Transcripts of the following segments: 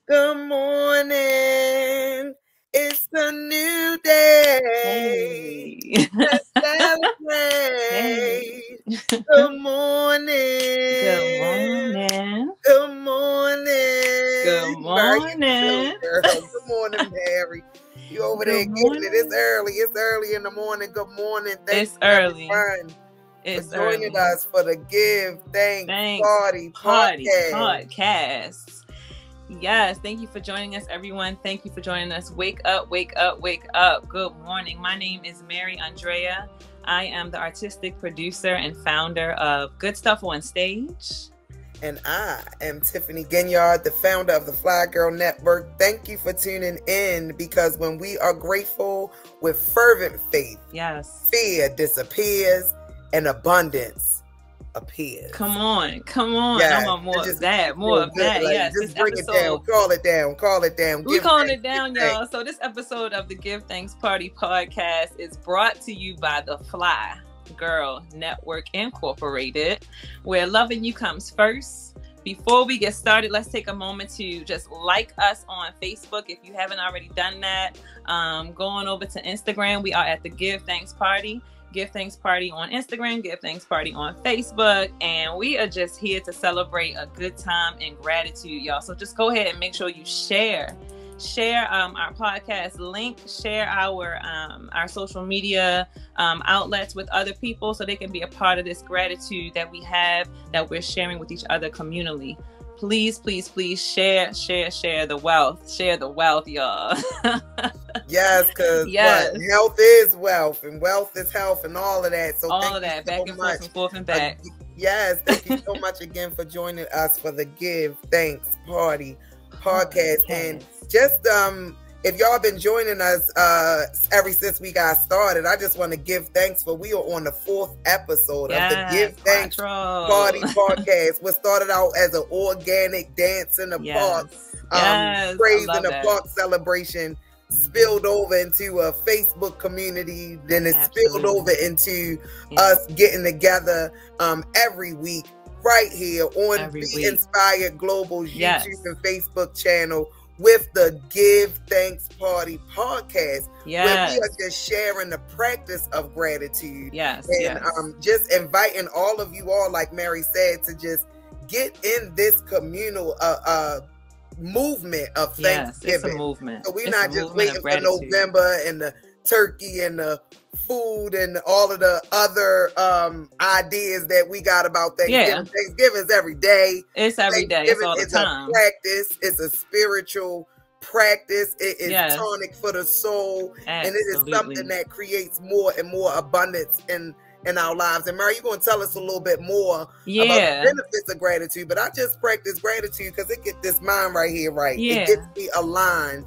Good morning. It's a new day. Hey. Let's celebrate. Hey. Good morning. Good morning. Good morning. Good Mary, you morning. girl. Good morning, Mary. You over there getting it. It's early. It's early in the morning. Good morning. Thanks It's early. everyone It's for joining early. us for the Give Thanks Party podcast. Yes, thank you for joining us, everyone. Thank you for joining us. Wake up, wake up, wake up. Good morning. My name is Mary Andrea. I am the artistic producer and founder of Good Stuff on Stage. And I am Tiffany Ginyard, the founder of the Fly Girl Network. Thank you for tuning in, because when we are grateful with fervent faith, yes, fear disappears and abundance appears. Come on. Yes. I want more of that. Like, yes, just bring it down. Call it down. We're calling it down, y'all. So this episode of the Give Thanks Party podcast is brought to you by the Fly Girl Network Incorporated, where loving you comes first. Before we get started, let's take a moment to just like us on Facebook if you haven't already done that. Go on over to Instagram. We are at the Give Thanks Party. Give Thanks Party on Instagram, Give Thanks Party on Facebook, and we are just here to celebrate a good time and gratitude, y'all. So just go ahead and make sure you share our podcast link, share our social media outlets with other people so they can be a part of this gratitude that we have, that we're sharing with each other communally. Please share the wealth. Share the wealth, y'all. Yes, because health is wealth, and wealth is health, and all of that. So all of that, back and forth and back. Yes, thank you so much again for joining us for the Give Thanks Party podcast. And just if y'all been joining us ever since we got started, I just want to give thanks for we are on the 4th episode of the Give Thanks Party podcast. We started out as an organic dance in the park, praise in the park celebration, spilled over into a Facebook community, then it spilled over into us getting together every week right here on Be Inspired Global's YouTube and Facebook channel with the Give Thanks Party podcast, where we are just sharing the practice of gratitude. And just inviting all of you all, like Mary said, to just get in this communal movement of Thanksgiving. It's a movement. So we're not just waiting for November and the turkey and the food and all of the other ideas that we got about Thanksgiving. Thanksgiving is every day. It's every day. It's all the time. It's a practice. It's a spiritual practice. It is tonic for the soul. And it is something that creates more and more abundance in our lives. And Mary, you're going to tell us a little bit more about the benefits of gratitude. But I just practice gratitude because it gets this mind right here right. It gets me aligned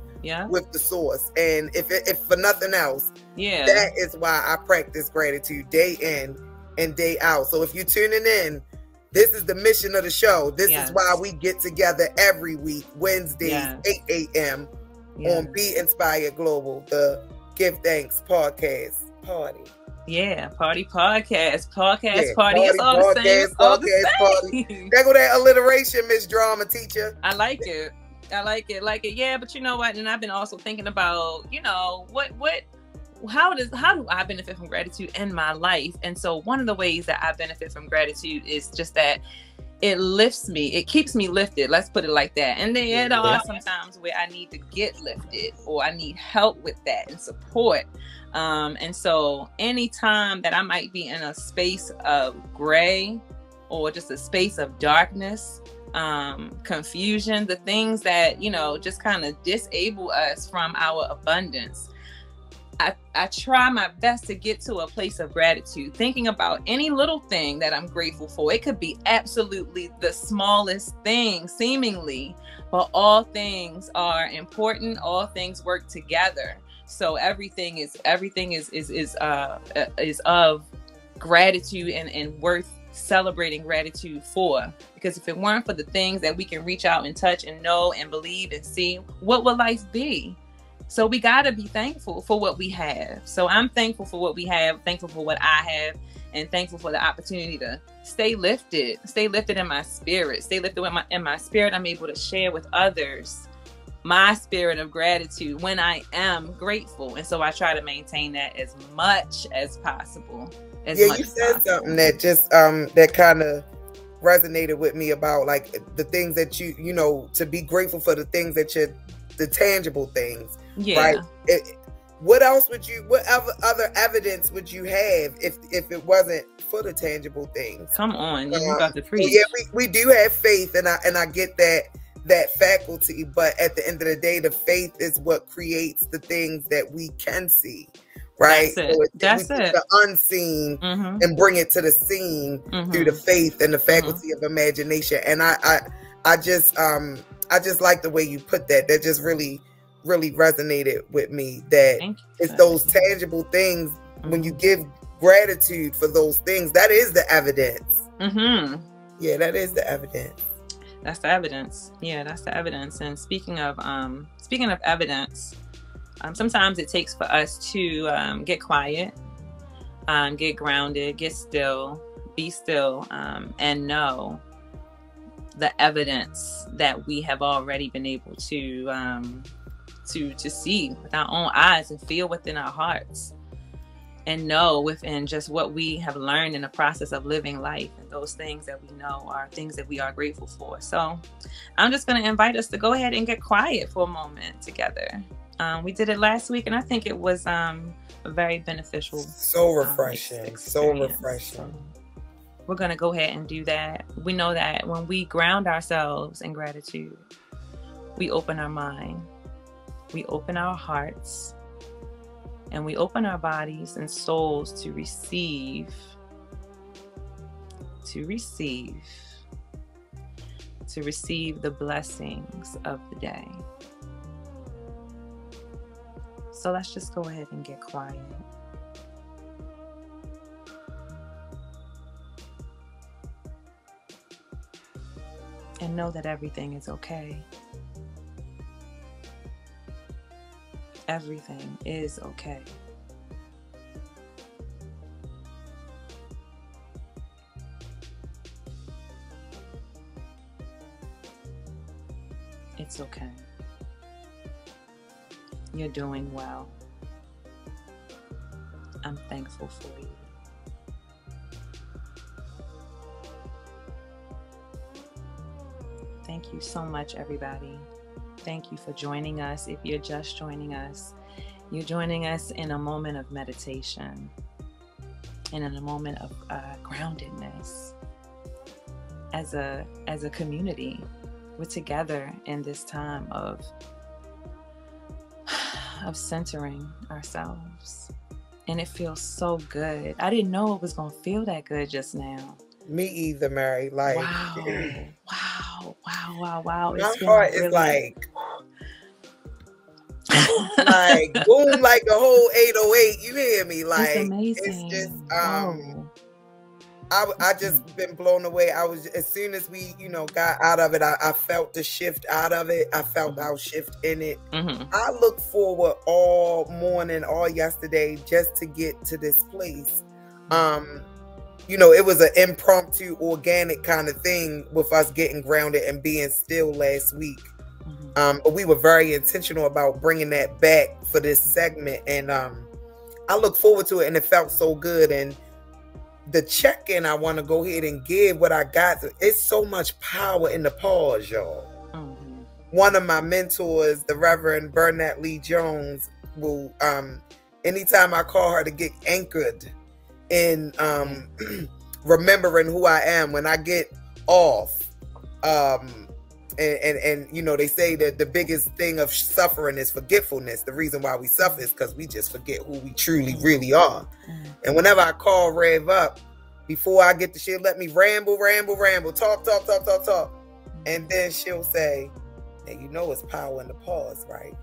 with the source. And if for nothing else, that is why I practice gratitude day in and day out. So if you're tuning in, this is the mission of the show. This is why we get together every week, Wednesdays, 8 a.m. on Be Inspired Global, the Give Thanks Podcast Party. Party podcast, party. It's all the same. It's all the same. There go that alliteration, Miss Drama Teacher. I like it. Yeah, but you know what? And I've been also thinking about, how do I benefit from gratitude in my life? And so one of the ways that I benefit from gratitude is just that it lifts me. It keeps me lifted. Let's put it like that. And there are sometimes where I need to get lifted or I need help with that and support. And so anytime that I might be in a space of gray or just a space of darkness, confusion, the things that, just kind of disable us from our abundance, I try my best to get to a place of gratitude, thinking about any little thing that I'm grateful for. It could be absolutely the smallest thing, seemingly, but all things are important. All things work together. So everything is of gratitude and worth celebrating gratitude for. Because if it weren't for the things that we can reach out and touch and know and believe and see, what would life be? So we got to be thankful for what we have. So I'm thankful for what we have, thankful for what I have, and thankful for the opportunity to stay lifted in my spirit, in my spirit. I'm able to share with others my spirit of gratitude when I am grateful. And so I try to maintain that as much as possible. You said something that just that kind of resonated with me about like the things that you know, to be grateful for the things that the tangible things. Right? What else would you, what other evidence would you have if it wasn't for the tangible things? Come on, you got to preach. Yeah, we do have faith, and I get that faculty, but at the end of the day, the faith is what creates the things that we can see, right? That's it. The unseen and bring it to the scene through the faith and the faculty of imagination. And I just like the way you put that. That just really resonated with me, that it's those tangible things. When you give gratitude for those things, that is the evidence. Yeah, that is the evidence. That's the evidence. Yeah, that's the evidence. And speaking of evidence, sometimes it takes for us to get quiet, get grounded, get still, be still, and know the evidence that we have already been able to see with our own eyes and feel within our hearts, and know within just what we have learned in the process of living life, and those things that we know are things that we are grateful for. So I'm just going to invite us to go ahead and get quiet for a moment together. We did it last week, and I think it was a very beneficial. So refreshing. So refreshing. So we're going to go ahead and do that. We know that when we ground ourselves in gratitude, we open our mind, we open our hearts, and we open our bodies and souls to receive the blessings of the day. So let's just go ahead and get quiet. And know that everything is okay. Everything is okay. It's okay. You're doing well. I'm thankful for you. Thank you so much, everybody. Thank you for joining us. If you're just joining us, you're joining us in a moment of meditation and in a moment of groundedness. As a community, we're together in this time of centering ourselves, and it feels so good. I didn't know it was gonna feel that good just now. Me either, Mary. Like, wow. My heart is like boom, like a whole 808. You hear me? Like, it's amazing. It's just I just been blown away. I was, as soon as we, got out of it, I felt the shift out of it. I felt our shift in it. I look forward all morning, all yesterday, just to get to this place. It was an impromptu, organic kind of thing with us getting grounded and being still last week. But we were very intentional about bringing that back for this segment. And I look forward to it, and it felt so good. And the check-in I want to go ahead and give what I got. It's so much power in the pause, y'all. One of my mentors, the Reverend Burnett Lee Jones, will, anytime I call her to get anchored in remembering who I am when I get off, and they say that the biggest thing of suffering is forgetfulness. The reason why we suffer is because we just forget who we truly really are. And whenever I call Rev up, before I get the shit, let me ramble, talk, and then she'll say, "Hey, it's power in the pause, right?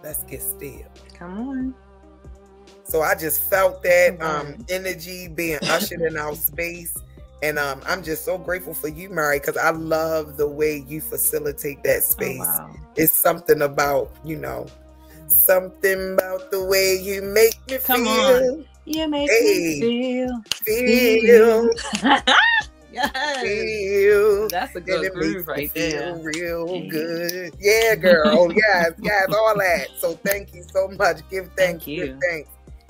Let's get still. Come on." So I just felt that energy being ushered in our space. And I'm just so grateful for you, Mary, because I love the way you facilitate that space. Oh, wow. It's something about, something about the way you make me feel. Come on. You make me feel. Feel. That's a good groove right there. Feel real good. Yeah, girl. Yes, all that. So thank you so much. Give thanks. Give thanks.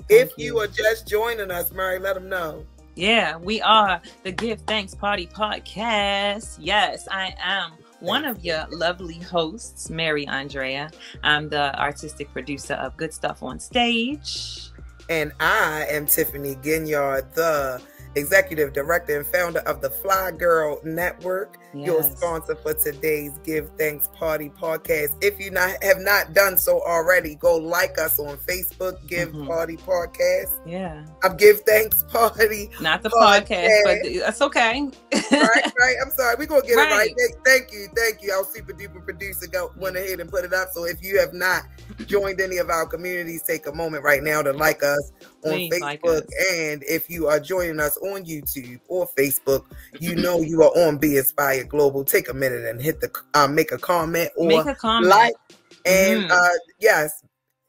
If you are just joining us, Mary, let them know. Yeah, we are the Give Thanks Party Podcast. Yes, I am one of your lovely hosts, Mary Andrea. I'm the artistic producer of Good Stuff on Stage. And I am Tiffany Ginyard, the executive director and founder of the Fly Girl Network, your sponsor for today's Give Thanks Party Podcast. If you have not done so already, go like us on Facebook, Give Party Podcast. Yeah. Give Thanks Party. Not the podcast, but that's okay. right. I'm sorry. We're going to get it right. Thank you. Our super duper producer went ahead and put it up. So if you have not joined any of our communities, take a moment right now to like us on Facebook. Like us. And if you are joining us on YouTube or Facebook, you know you are on Be Inspired Global. Take a minute and hit the make a comment or like, and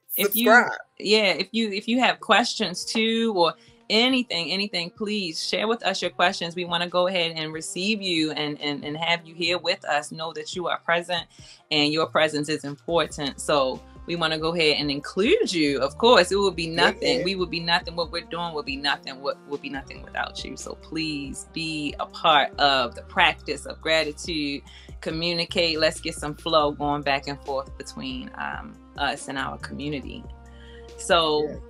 subscribe. If you have questions too, or anything, please share with us your questions. We want to go ahead and receive you and have you here with us. Know that you are present and your presence is important. So we want to go ahead and include you. Of course, it would be nothing. We would be nothing. What we're doing would be nothing. What would be nothing without you. So please be a part of the practice of gratitude. Communicate. Let's get some flow going back and forth between us and our community. So,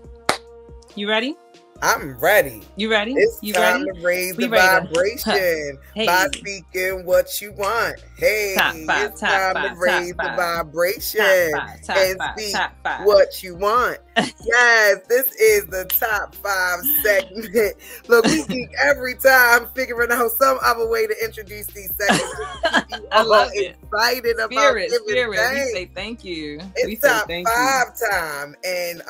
you ready? I'm ready. You ready? It's you time ready? to raise the vibration by speaking what you want. Hey, it's time to raise the vibration and speak what you want. Yes, this is the top 5 segment. Look, we speak every time figuring out some other way to introduce these segments. I love it. Excited about Spirit. We say thank you. It's top 5 time, and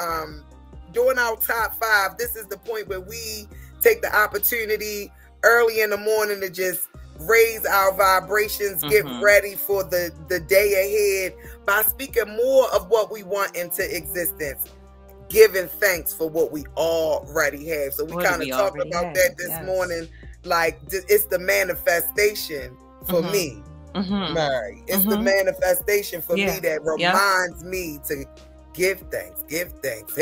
during our top 5, this is the point where we take the opportunity early in the morning to just raise our vibrations, get ready for the day ahead by speaking more of what we want into existence, giving thanks for what we already have. So we kind of talked about that this morning. Like, it's the manifestation for me, Mary. It's the manifestation for me that reminds me to give thanks. Hey,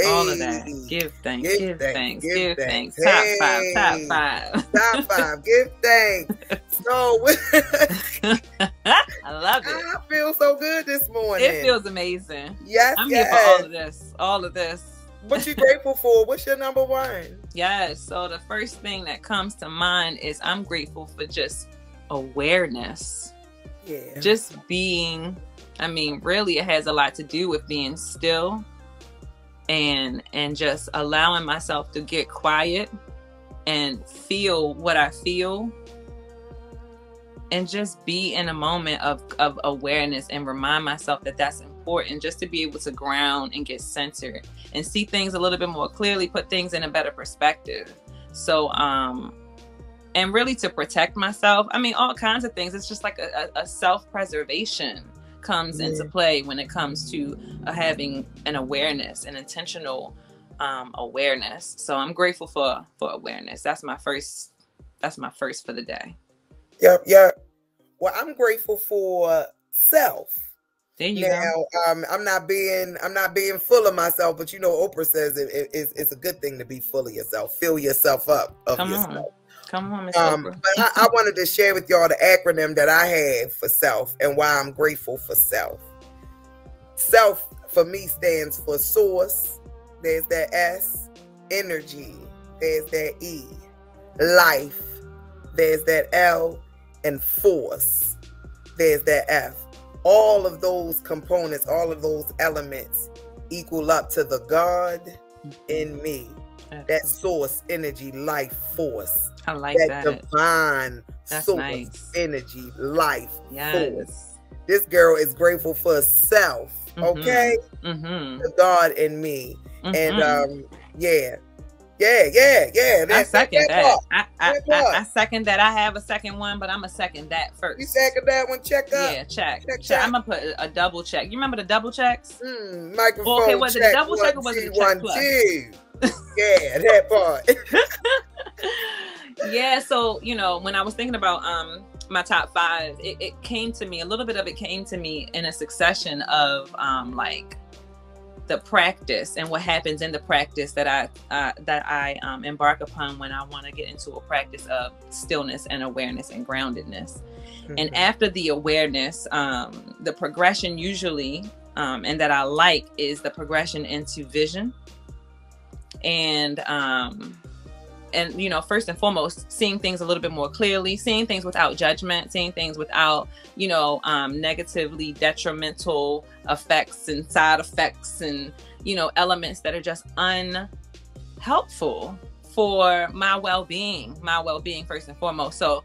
all of that. Give thanks. Top 5. Give thanks. So I love it. I feel so good this morning. It feels amazing. Yes, I'm here for all of this. What you grateful for? What's your number 1? Yes. So the first thing that comes to mind is I'm grateful for just awareness. Yeah. Just being. I mean, really, it has a lot to do with being still and just allowing myself to get quiet and feel what I feel and just be in a moment of awareness and remind myself that that's important, just to be able to ground and get centered and see things a little bit more clearly, put things in a better perspective. So, and really to protect myself. I mean, all kinds of things. It's just like a self-preservation comes into play when it comes to having an awareness, an intentional awareness. So I'm grateful for awareness. That's my first for the day. Yep. Well, I'm grateful for self. There you go. I'm not being full of myself, but you know, Oprah says it's a good thing to be full of yourself. Fill yourself up of yourself. Come on, Miss Oprah. But I wanted to share with y'all the acronym that I have for self and why I'm grateful for self. Self for me stands for source. There's that S. Energy. There's that E. Life. There's that L. And force. There's that F. All of those components, all of those elements equal up to the God in me. That source, energy, life, force. I like that. Divine source, energy, life, yes. Force. This girl is grateful for self, okay? The God in me. And I second that. I second that. I have a second one, but I'm gonna second that first. You second that one? Check up. Yeah, check. I'm gonna put a double check. You remember the double checks? Microphone okay, was check. it a double check or was it a check plus? Yeah, that part. Yeah, so when I was thinking about my top 5, it came to me, a little bit of it came to me in a succession of like the practice and what happens in the practice that I embark upon when I want to get into a practice of stillness and awareness and groundedness. Mm-hmm. And after the awareness, the progression usually and that I like is the progression into vision. And first and foremost, seeing things a little bit more clearly, seeing things without judgment, seeing things without, negatively detrimental effects and side effects and, elements that are just unhelpful for my well-being first and foremost. So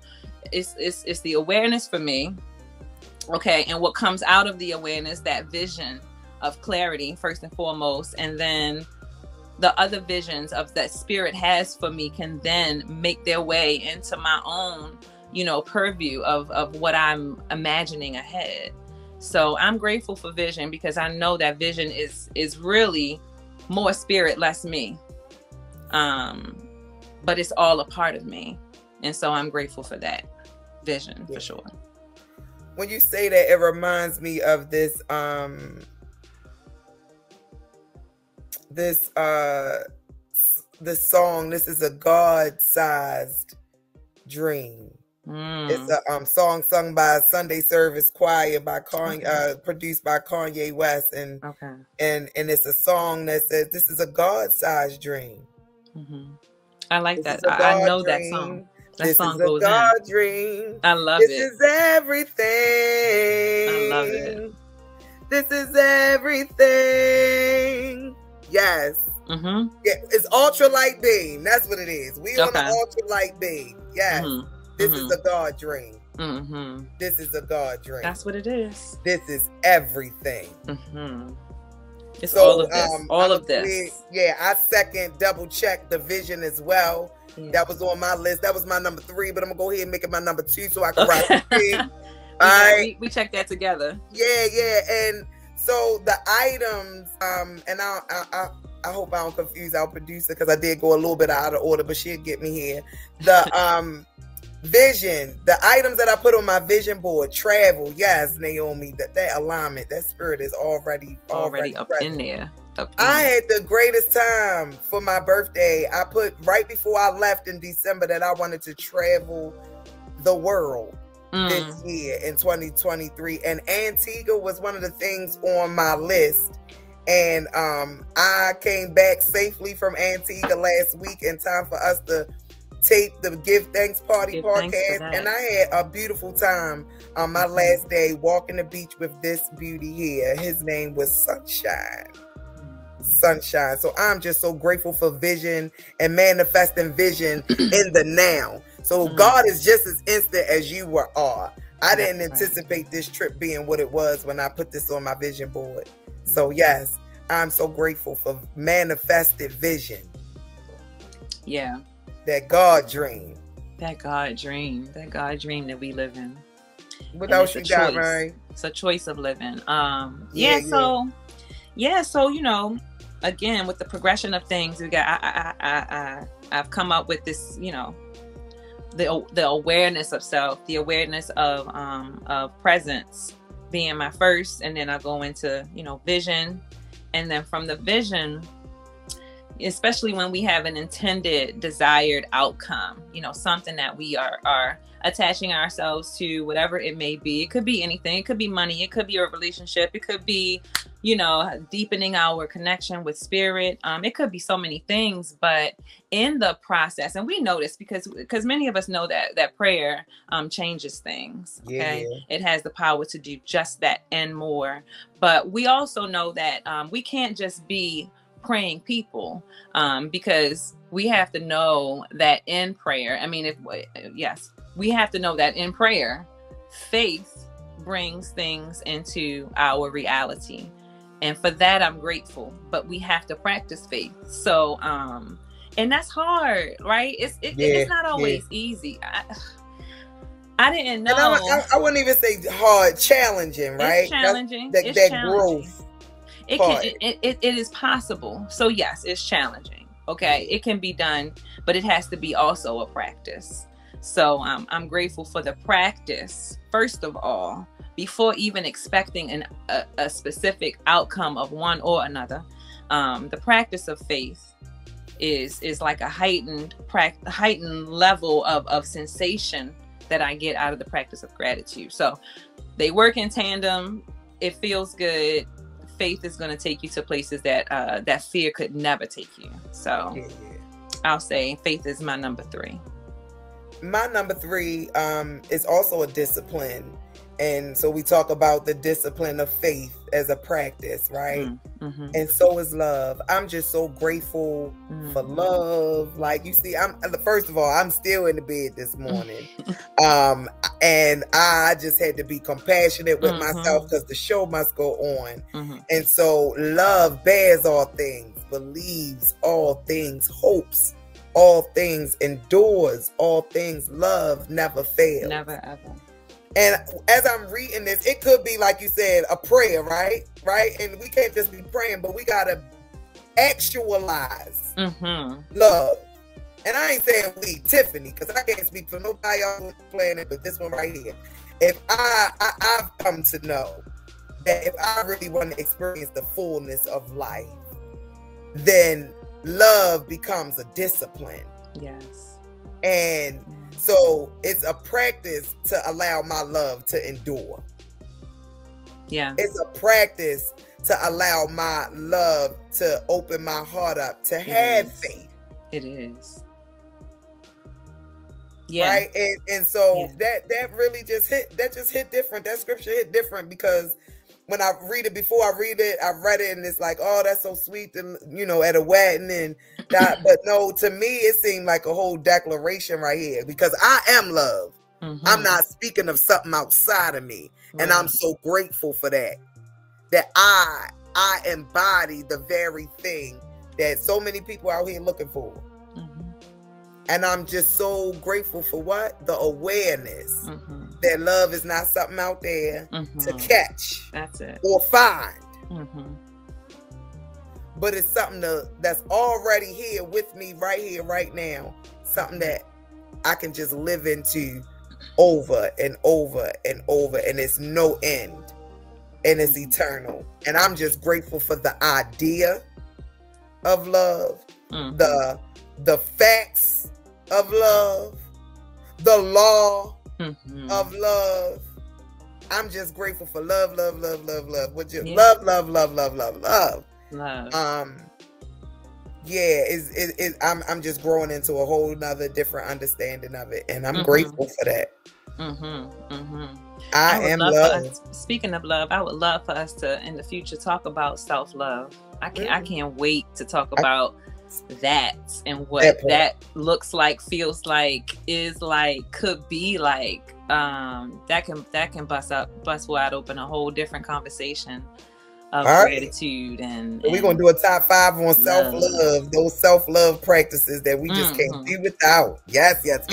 it's the awareness for me. Okay. And what comes out of the awareness, that vision of clarity first and foremost, and then the other visions of that spirit has for me can then make their way into my own, purview of what I'm imagining ahead. So I'm grateful for vision because I know that vision is really more spirit, less me. But it's all a part of me. And so I'm grateful for that vision, for sure. When you say that, it reminds me of this song. This is a God-sized dream. It's a song sung by a Sunday service choir by produced by Kanye West, and it's a song that says this is a God-sized dream. Mm-hmm. I like that. I know that song. That song goes in. God dream. I love it. This is everything. I love it. This is everything. Yes. Mm-hmm. Yeah, it's ultralight beam. That's what it is. We on the ultralight beam. Yes. Mm-hmm. This is a God dream. Mm-hmm. This is a God dream. That's what it is. This is everything. Mm-hmm. It's all of this. All of this. I second, double check the vision as well. Yeah. That was on my list. That was my number 3, but I'm gonna go ahead and make it my number 2 so I can write it. All right. We checked that together. Yeah. And so the items, and I hope I don't confuse our producer because I did go a little bit out of order, but she'll get me here. The vision, the items that I put on my vision board, travel, yes, Naomi, that alignment, that spirit is already up present. in there. I had the greatest time for my birthday. I put right before I left in December that I wanted to travel the world this year in 2023, and Antigua was one of the things on my list. And I came back safely from Antigua last week in time for us to tape the Give Thanks Party podcast, and I had a beautiful time on my last day walking the beach with this beauty here. His name was Sunshine. So I'm just so grateful for vision and manifesting vision in the now. So God is just as instant as you are. I didn't anticipate this trip being what it was when I put this on my vision board. So yes, I'm so grateful for manifested vision. Yeah. That God dream. That God dream that we live in. What else you got, Mary? It's a choice of living. So again, with the progression of things, we got I've come up with this, the awareness of self, the awareness of presence being my first, and then I go into, vision, and then from the vision, especially when we have an intended, desired outcome, something that we are attaching ourselves to, whatever it may be. It could be anything. It could be money. It could be a relationship. It could be, deepening our connection with spirit. It could be so many things, but in the process, and we know this because many of us know that prayer changes things. Okay. Yeah. It has the power to do just that and more. But we also know that we can't just be praying people, because we have to know that in prayer, we have to know that in prayer, faith brings things into our reality. And for that, I'm grateful, but we have to practice faith. So, and that's hard, right? It's not always easy. I didn't know. And I wouldn't even say hard, challenging, right? It's challenging. That growth. It is possible. So yes, it's challenging. Okay, it can be done, but it has to be also a practice. So I'm grateful for the practice, first of all, before even expecting a specific outcome of one or another. The practice of faith is like a heightened level of sensation that I get out of the practice of gratitude. So they work in tandem. It feels good. Faith is going to take you to places that fear could never take you. So I'll say faith is my number 3. My number 3 is also a discipline. And so we talk about the discipline of faith as a practice, right? Mm-hmm. And so is love. I'm just so grateful for love. Like, you see, first of all, I'm still in the bed this morning. And I just had to be compassionate with myself because the show must go on. And so love bears all things, believes all things, hopes all things, endures all things. Love never fails. Never ever. And as I'm reading this, it could be, like you said, a prayer, right? Right? And we can't just be praying, but we got to actualize love. And I ain't saying we, Tiffany, because I can't speak for nobody else on the planet, but this one right here. If I've come to know that if I really want to experience the fullness of life, then love becomes a discipline. Yes. And so it's a practice to allow my love to endure. Yeah. It's a practice to allow my love to open my heart up, to have faith. It is. Yeah. Right. And so that really just hit different. That scripture hit different because when I read it, before I read it, I read it and it's like, oh, that's so sweet, and at a wedding and that. But no, to me, it seemed like a whole declaration right here because I am love. I'm not speaking of something outside of me. And I'm so grateful for that I embody the very thing that so many people out here looking for. And I'm just so grateful for what? The awareness that love is not something out there to catch. That's it. Or find. But it's something that's already here with me right here, right now. Something that I can just live into over and over and over. And it's no end. And it's eternal. And I'm just grateful for the idea of love. The facts of love, the law of love. I'm just grateful for love. Would you love? I'm just growing into a whole nother different understanding of it, and I'm grateful for that. I am love. Speaking of love, I would love for us to in the future talk about self-love. I can't wait to talk about that and what that looks like, feels like, is like, could be like. That can bust wide open a whole different conversation of gratitude, and we're gonna do a top 5 on self-love, those self-love practices that we just can't do without. Yes. That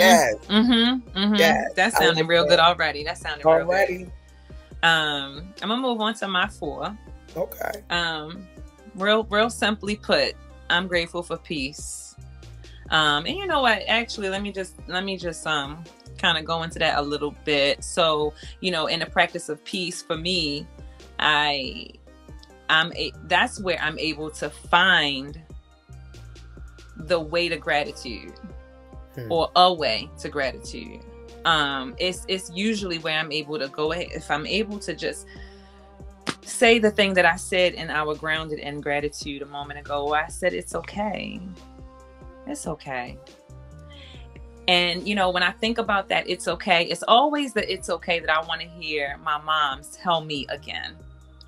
sounded real good already. That sounded real good. I'm gonna move on to my 4. Okay. Real simply put, I'm grateful for peace. And you know what? Actually, let me just kind of go into that a little bit. So, in the practice of peace, for me, that's where I'm able to find the way to gratitude, or a way to gratitude. It's usually where I'm able to go ahead, if I'm able to just say the thing that I said in our grounded in gratitude a moment ago, where I said it's okay. It's okay. And, when I think about that, it's okay. It's always the it's okay that I want to hear my mom tell me again.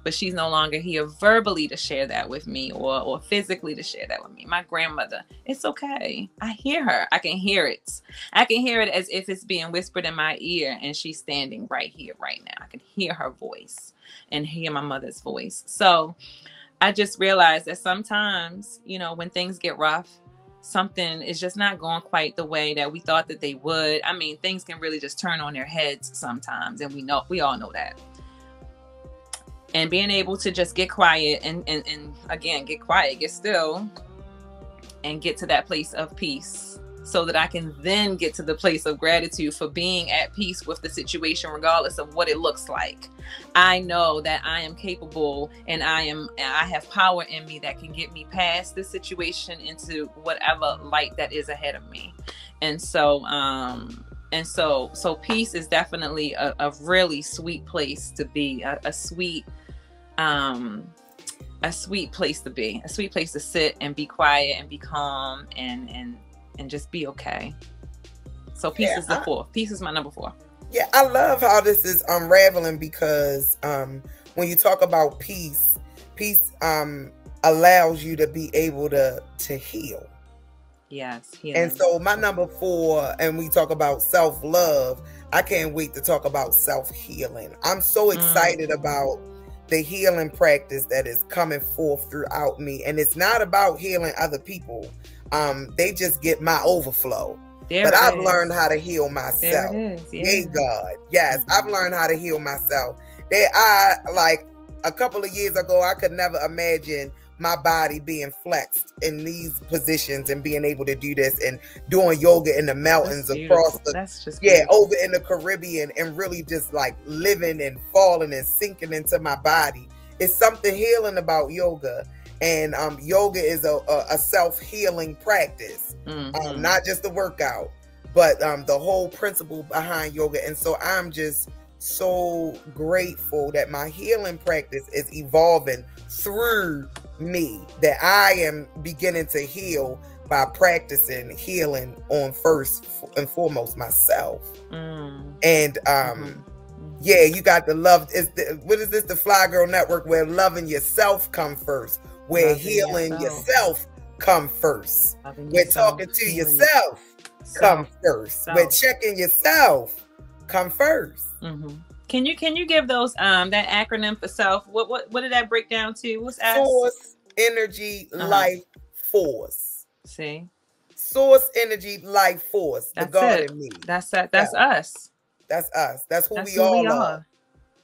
But she's no longer here verbally to share that with me, or physically to share that with me. My grandmother, it's okay. I hear her. I can hear it. I can hear it as if it's being whispered in my ear, and she's standing right here, right now. I can hear her voice and hear my mother's voice. So I just realized that sometimes, when things get rough, something is just not going quite the way that we thought that they would. I mean, things can really just turn on their heads sometimes, and we all know that. And being able to just get quiet and again, get quiet, get still, and get to that place of peace, so that I can then get to the place of gratitude for being at peace with the situation, regardless of what it looks like. I know that I am capable, and I have power in me that can get me past this situation into whatever light that is ahead of me. And so peace is definitely a really sweet place to be, a sweet place to be, a sweet place to sit and be quiet and be calm and just be okay. So peace is the fourth. Peace is my number 4. Yeah, I love how this is unraveling, because when you talk about peace allows you to be able to heal. Yes. Healing. And so my number 4, and we talk about self-love, I can't wait to talk about self-healing. I'm so excited about the healing practice that is coming forth throughout me. And it's not about healing other people. They just get my overflow. But I've learned how to heal myself. Yay, God. Yes, I've learned how to heal myself. Like a couple of years ago, I could never imagine my body being flexed in these positions and being able to do this and doing yoga in the mountains across over in the Caribbean, and really just like living and falling and sinking into my body. It's something healing about yoga. And yoga is a self-healing practice, not just a workout, but the whole principle behind yoga. And so I'm just so grateful that my healing practice is evolving through me, that I am beginning to heal by practicing healing on first and foremost myself. And yeah, you got the love. What is this? The Fly Girl Network, where loving yourself come first, where healing yourself come first, where talking to yourself come first, where checking yourself come first. Can you give those that acronym for self? What did that break down to? What's source, energy, life, force. See, source, energy, life, force. The God in me. That's us. That's us. That's who we all are.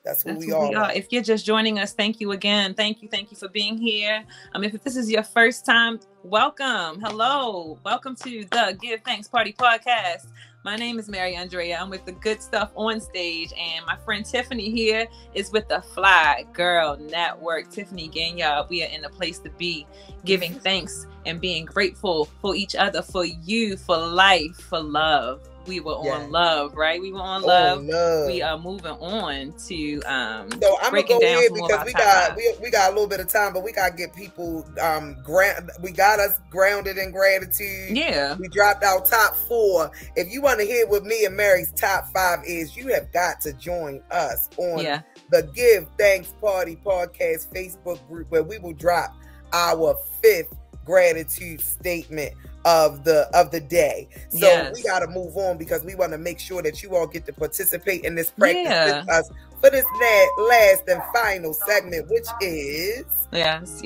That's who we are. If you're just joining us, thank you again. Thank you for being here. If this is your first time, welcome. Hello. Welcome to the Give Thanks Party Podcast. My name is Mary Andrea. I'm with the Good Stuff on Stage, and my friend Tiffany here is with the Fly Girl Network. Tiffany Ginyard. We are in a place to be, giving thanks and being grateful for each other, for you, for life, for love. We were on love, right? We were on love. We are moving on to so I'm gonna go ahead, because we got a little bit of time, but we gotta get people we got us grounded in gratitude. Yeah. We dropped our top 4. If you want to hear what me and Mary's top 5 is, you have got to join us on the Give Thanks Party Podcast Facebook group, where we will drop our 5th gratitude statement of the day. So we got to move on, because we want to make sure that you all get to participate in this practice with us for this last and final segment, which is yes.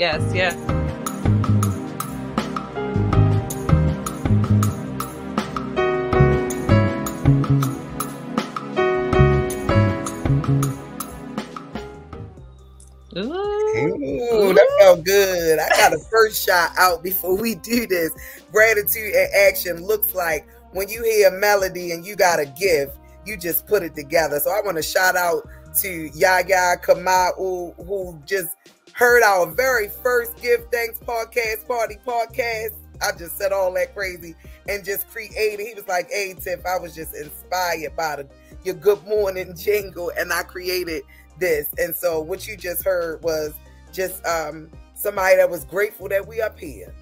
Ooh, that felt good. I got a first shot out before we do this. Gratitude in action looks like when you hear a melody and you got a gift, you just put it together. So I want to shout out to Yaya Kamau, who just heard our very first Give Thanks Party podcast. I just said all that crazy and just created. He was like, "Hey Tiff, I was just inspired by your good morning jingle, and I created this." And so what you just heard was just somebody that was grateful that we up here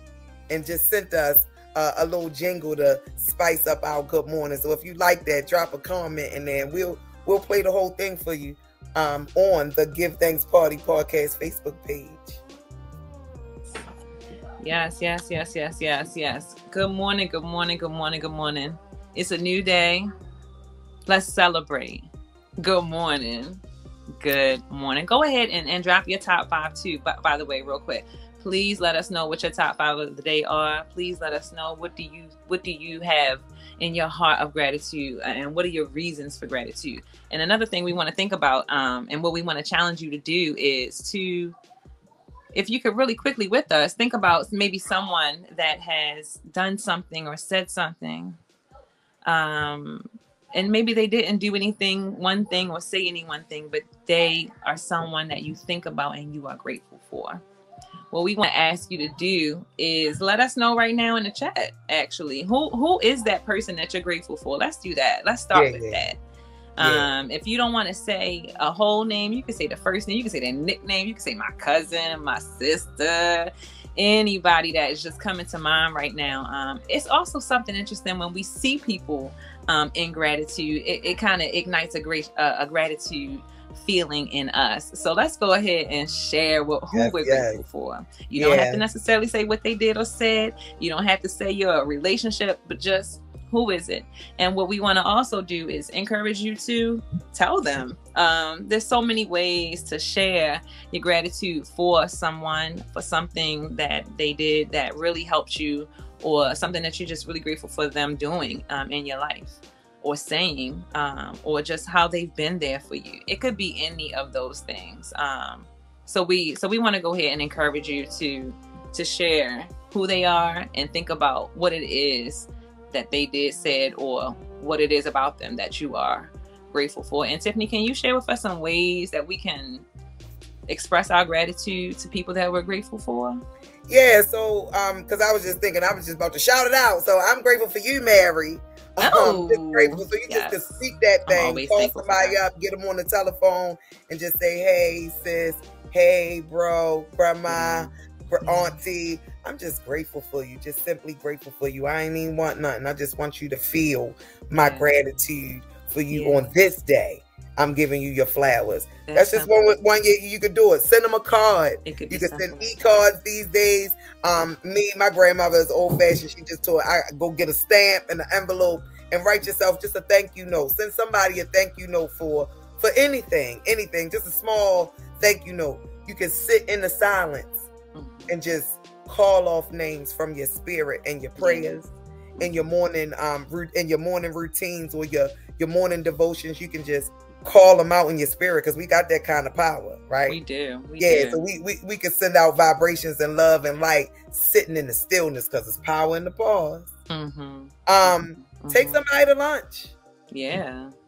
and just sent us a little jingle to spice up our good morning. So if you like that, drop a comment, and then we'll play the whole thing for you on the Give Thanks Party Podcast Facebook page. Yes. Good morning. It's a new day. Let's celebrate. Good morning. Go ahead and drop your top 5 too. By the way, real quick, please let us know what your top 5 of the day are. Please let us know what do you have in your heart of gratitude, and what are your reasons for gratitude. And another thing we want to think about, and what we want to challenge you to do, is to if you could really quickly with us, think about maybe someone that has done something or said something. And maybe they didn't do one thing or say any one thing, but they are someone that you think about and you are grateful for. What we want to ask you to do is let us know right now in the chat, actually, who is that person that you're grateful for? Let's do that. Let's start with that. If you don't want to say a whole name, you can say the first name, you can say their nickname, you can say my cousin, my sister, anybody that is just coming to mind right now. It's also something interesting when we see people in gratitude. It kind of ignites a gratitude feeling in us. So let's go ahead and share who we're grateful for. You don't have to necessarily say what they did or said. You don't have to say your relationship, but just who is it? And what we want to also do is encourage you to tell them. There's so many ways to share your gratitude for someone, for something that they did that really helped you, or something that you're just really grateful for them doing in your life, or saying, or just how they've been there for you. It could be any of those things. So we want to go ahead and encourage you to share who they are and think about what it is that they did, said, or what it is about them that you are grateful for. And Tiffany, can you share with us some ways that we can express our gratitude to people that we're grateful for? Yeah, so because I was just thinking, I was just about to shout it out. So I'm grateful for you, Mary. Just grateful. So you just can speak that thing, call somebody up, get them on the telephone, and just say, hey, sis, hey, bro, grandma, auntie. I'm just grateful for you, just simply grateful for you. I ain't even want nothing. I just want you to feel my gratitude for you on this day. I'm giving you your flowers. That's just one you could do it. Send them a card. You can send e-cards these days. My grandmother is old fashioned. She just told I go get a stamp and an envelope and write yourself just a thank you note. Send somebody a thank you note for anything, just a small thank you note. You can sit in the silence and just call off names from your spirit and your prayers and your morning routines or your morning devotions. You can just call them out in your spirit, because we got that kind of power, right? We do. So we can send out vibrations and love and light sitting in the stillness, because it's power in the pause. Take somebody to lunch.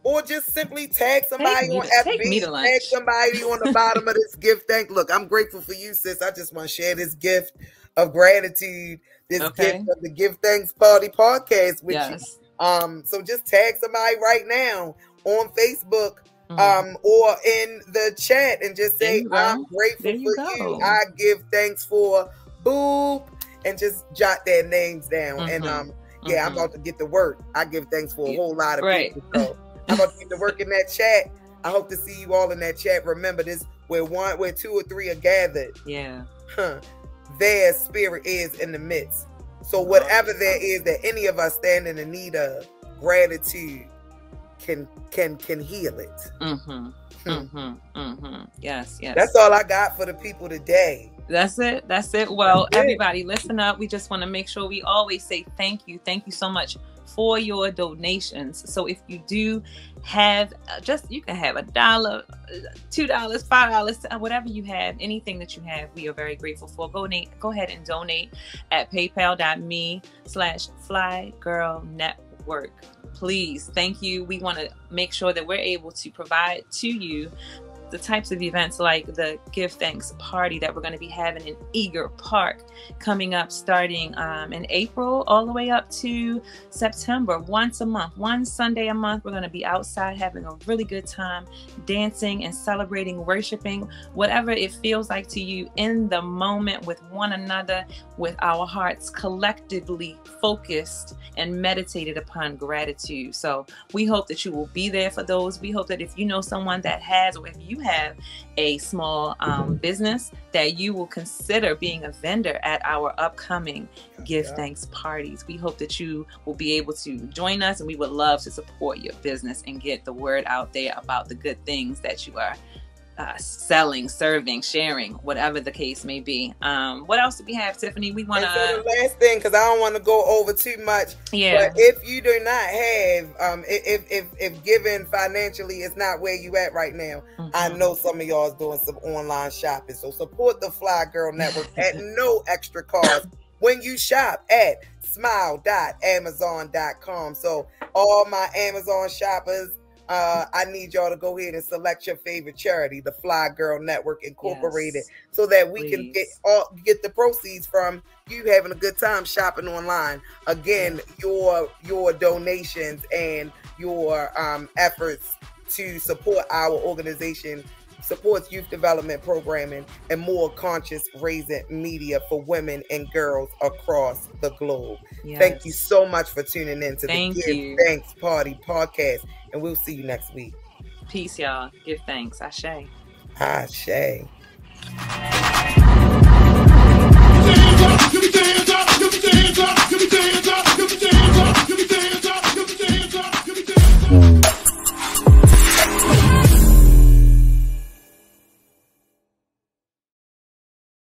Or just simply tag somebody on FB. Tag somebody on the bottom of this gift. Look, I'm grateful for you, sis. I just want to share this gift of gratitude, this gift of the Give Thanks Party podcast with you. So just tag somebody right now on Facebook or in the chat and just say, I'm grateful for you. I give thanks for boop, and just jot their names down. And I'm about to get to work. I give thanks for a whole lot of people. So I'm about to get to work in that chat. I hope to see you all in that chat. Remember this, where two or three are gathered. Their spirit is in the midst. So whatever there is that any of us stand in the need of, gratitude can heal it. Yes. That's all I got for the people today. That's it. Well, everybody, listen up. We just want to make sure we always say thank you so much for your donations. So if you do have you can have $1, $2, $5, whatever you have, anything that you have, we are very grateful for. Go ahead and donate at paypal.me/flygirlnetwork. Please. Thank you. We want to make sure that we're able to provide to you the types of events like the Give Thanks Party that we're going to be having in Eager Park coming up starting in April all the way up to September. Once a month, one Sunday a month, we're going to be outside having a really good time, dancing and celebrating, worshiping, whatever it feels like to you in the moment with one another, with our hearts collectively focused and meditated upon gratitude. So we hope that you will be there for those. We hope that if you know someone that has, or if you have a small business, that you will consider being a vendor at our upcoming Give Thanks parties. We hope that you will be able to join us, and we would love to support your business and get the word out there about the good things that you are selling, serving, sharing, whatever the case may be. What else do we have, Tiffany? We want to. So the last thing, because I don't want to go over too much. Yeah. But if you do not have, if giving financially is not where you at right now, I know some of y'all is doing some online shopping. So support the Fly Girl Network at no extra cost when you shop at smile.amazon.com. So all my Amazon shoppers, I need y'all to go ahead and select your favorite charity, the Fly Girl Network Incorporated, so that we can get the proceeds from you having a good time shopping online. Again, your donations and your efforts to support our organization supports youth development programming and more conscious raising media for women and girls across the globe. Yes. Thank you so much for tuning in to the Give Thanks Party podcast, and we'll see you next week. Peace, y'all. Give thanks. Ashe. Ashe.